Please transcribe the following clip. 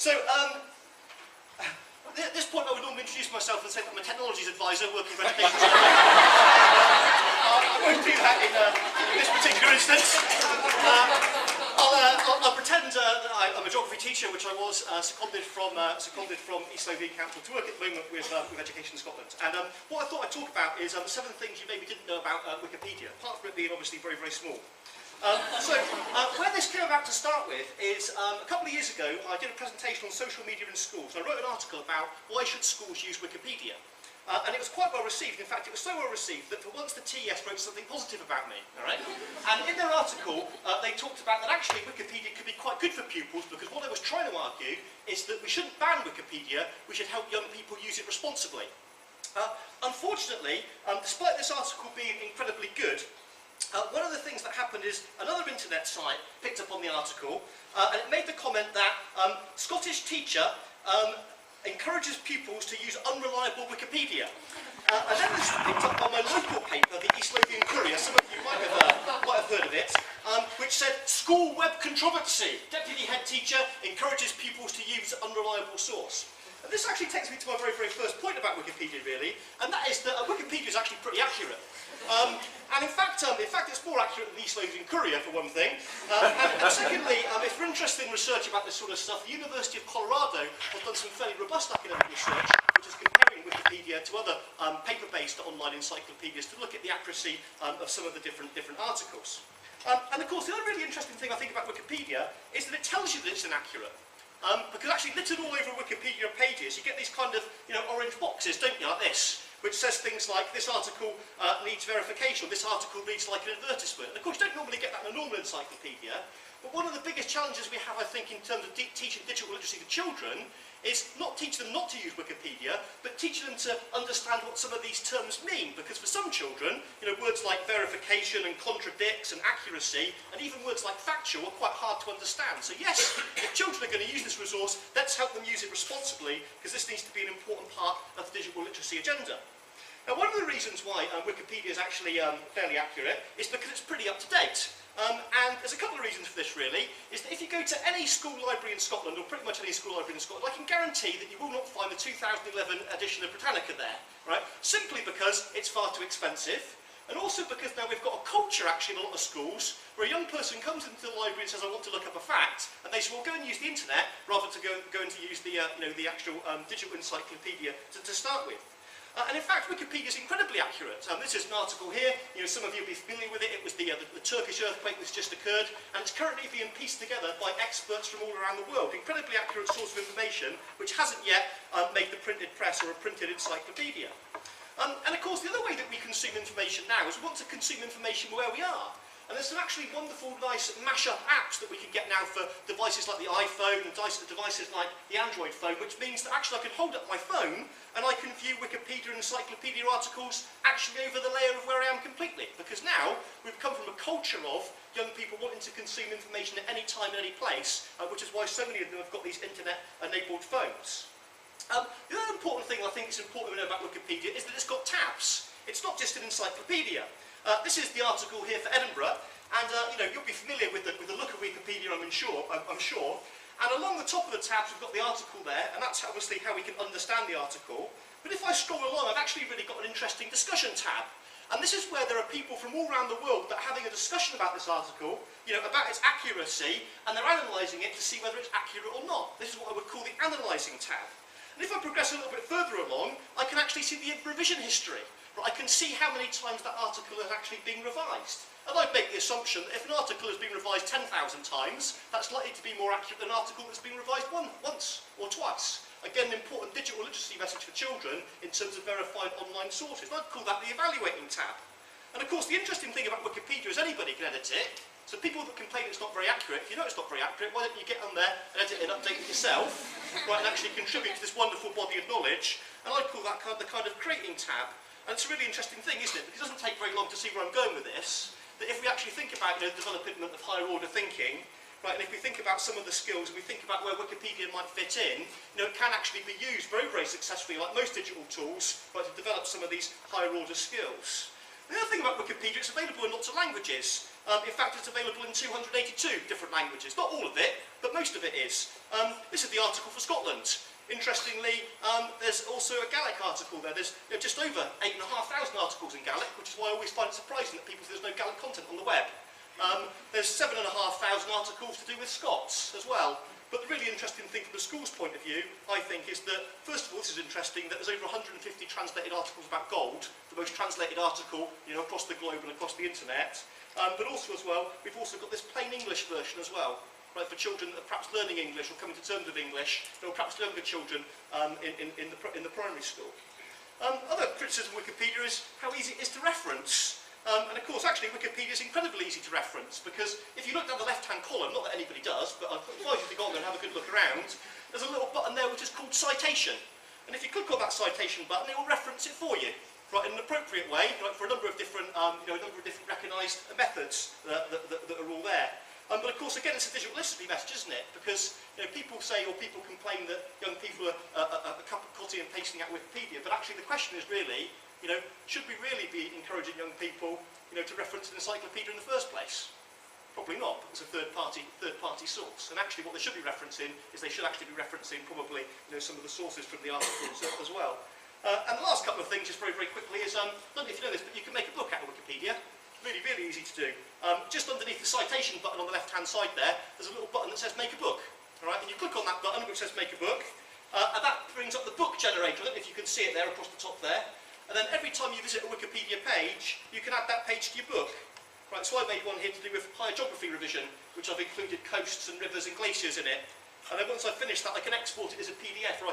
So, at this point I would normally introduce myself and say that I'm a technologies advisor working for education. I won't do that in this particular instance. I'll pretend that I'm a geography teacher, which I was seconded from East Lothian Council to work at the moment with Education Scotland. And what I thought I'd talk about is 7 things you maybe didn't know about Wikipedia, apart from it being obviously very, very small. Where this came about to start with is a couple of years ago I did a presentation on social media in schools. I wrote an article about why should schools use Wikipedia. And it was quite well received. In fact, it was so well received that for once the TES wrote something positive about me. All right? And in their article, they talked about that actually Wikipedia could be quite good for pupils, because what I was trying to argue is that we shouldn't ban Wikipedia, we should help young people use it responsibly. Unfortunately, despite this article being incredibly good, one of the things that happened is another internet site picked up on the article and it made the comment that Scottish teacher encourages pupils to use unreliable Wikipedia. And then this was picked up by my local paper, the East Lothian Courier, some of you might have heard of it, which said, "School web controversy. Deputy head teacher encourages pupils to use unreliable source." And this actually takes me to my very, very first point about Wikipedia, really, and that is that Wikipedia is actually pretty accurate. And in fact, it's more accurate than the East Lothian Courier, for one thing. And secondly, if you're interested in research about this sort of stuff, the University of Colorado has done some fairly robust academic research, which is comparing Wikipedia to other paper-based online encyclopedias to look at the accuracy of some of the different articles. And of course, the other really interesting thing I think about Wikipedia is that it tells you that it's inaccurate. Because actually littered all over Wikipedia pages, you get these kind of orange boxes, don't you, like this, which says things like, this article needs verification, this article reads like an advertisement. And of course you don't normally get that in a normal encyclopedia, but one of the biggest challenges we have, I think, in terms of teaching digital literacy to children is not teach them not to use Wikipedia, but teach them to understand what some of these terms mean. Because for some children, words like verification and contradicts and accuracy, and even words like factual are quite hard to understand. So yes, if children are going to use this resource, let's help them use it responsibly, because this needs to be an important part of the digital literacy agenda. Now, one of the reasons why Wikipedia is actually fairly accurate is because it's pretty up to date. And there's a couple of reasons for this, really, is that if you go to any school library in Scotland, or pretty much any school library in Scotland, I can guarantee that you will not find the 2011 edition of Britannica there, right? Simply because it's far too expensive, and also because now we've got a culture, actually, in a lot of schools, where a young person comes into the library and says, I want to look up a fact, and they say, well, go and use the internet, rather than going to use the, the actual digital encyclopedia to start with. And in fact, Wikipedia is incredibly accurate. This is an article here. Some of you will be familiar with it. It was the Turkish earthquake that's just occurred, and it's currently being pieced together by experts from all around the world. Incredibly accurate source of information, which hasn't yet made the printed press or a printed encyclopedia. And of course, the other way that we consume information now is we want to consume information where we are. And there's some actually wonderful, nice mash-up apps that we can get now for devices like the iPhone and devices like the Android phone, which means that actually I can hold up my phone and I can view Wikipedia and encyclopedia articles actually over the layer of where I am completely. Because now we've come from a culture of young people wanting to consume information at any time, any place, which is why so many of them have got these internet-enabled phones. The other important thing I think is important to know about Wikipedia is that it's got tabs. It's not just an encyclopedia. This is the article here for Edinburgh, and you'll be familiar with the look of Wikipedia, I'm sure. And along the top of the tabs, we've got the article there, and that's obviously how we can understand the article. But if I scroll along, I've actually really got an interesting discussion tab. And this is where there are people from all around the world that are having a discussion about this article, about its accuracy, and they're analysing it to see whether it's accurate or not. This is what I would call the analysing tab. And if I progress a little bit further along, I can actually see the revision history. But I can see how many times that article has actually been revised. And I'd make the assumption that if an article has been revised 10,000 times, that's likely to be more accurate than an article that's been revised once or twice. Again, an important digital literacy message for children in terms of verified online sources. And I'd call that the evaluating tab. And of course, the interesting thing about Wikipedia is anybody can edit it. So people that complain it's not very accurate, if you know it's not very accurate, why don't you get on there and edit it and update it yourself, right, and actually contribute to this wonderful body of knowledge. And I'd call that the kind of creating tab. And it's a really interesting thing, isn't it? Because it doesn't take very long to see where I'm going with this. That if we actually think about the development of higher order thinking, right, and if we think about some of the skills, and we think about where Wikipedia might fit in, it can actually be used very, very successfully, like most digital tools, right, to develop some of these higher order skills. The other thing about Wikipedia, it's available in lots of languages. In fact, it's available in 282 different languages. Not all of it, but most of it is. This is the article for Scotland. Interestingly, there's also a Gaelic article there. There's just over 8,500 articles in Gaelic, which is why I always find it surprising that people say there's no Gaelic content on the web. There's 7,500 articles to do with Scots as well. But the really interesting thing from the school's point of view, I think, is that, first of all, this is interesting, that there's over 150 translated articles about gold, the most translated article, across the globe and across the internet. But also, as well, we've also got this plain English version as well, right, for children that are perhaps learning English or coming to terms with English, or perhaps younger children in the primary school. Other criticism of Wikipedia is how easy it is to reference. And of course, actually, Wikipedia is incredibly easy to reference, because if you look down the left-hand column, not that anybody does, but I'd advise you to go on there and have a good look around, there's a little button there which is called Citation. And if you click on that citation button, it will reference it for you, right, in an appropriate way, right, for a number of different, recognised methods that are all there. But of course, again, it's a visual literacy message, isn't it? Because people say, or people complain that young people are copying and pasting out Wikipedia, but actually the question is really, should we really be encouraging young people, to reference an encyclopedia in the first place? Probably not, because it's a third-party source. And actually, what they should be referencing is they should actually be referencing probably, some of the sources from the articles as well. And the last couple of things, just very, very quickly, is I don't know if you know this, but you can make a book out of Wikipedia. Really, really easy to do. Just underneath the citation button on the left-hand side there, there's a little button that says Make a Book. All right, and you click on that button which says Make a Book, and that brings up the book generator. I don't know if you can see it there across the top there. And then every time you visit a Wikipedia page, you can add that page to your book. Right, so I made one here to do with higher geography revision, which I've included coasts and rivers and glaciers in it. And then once I've finished that, I can export it as a PDF, or I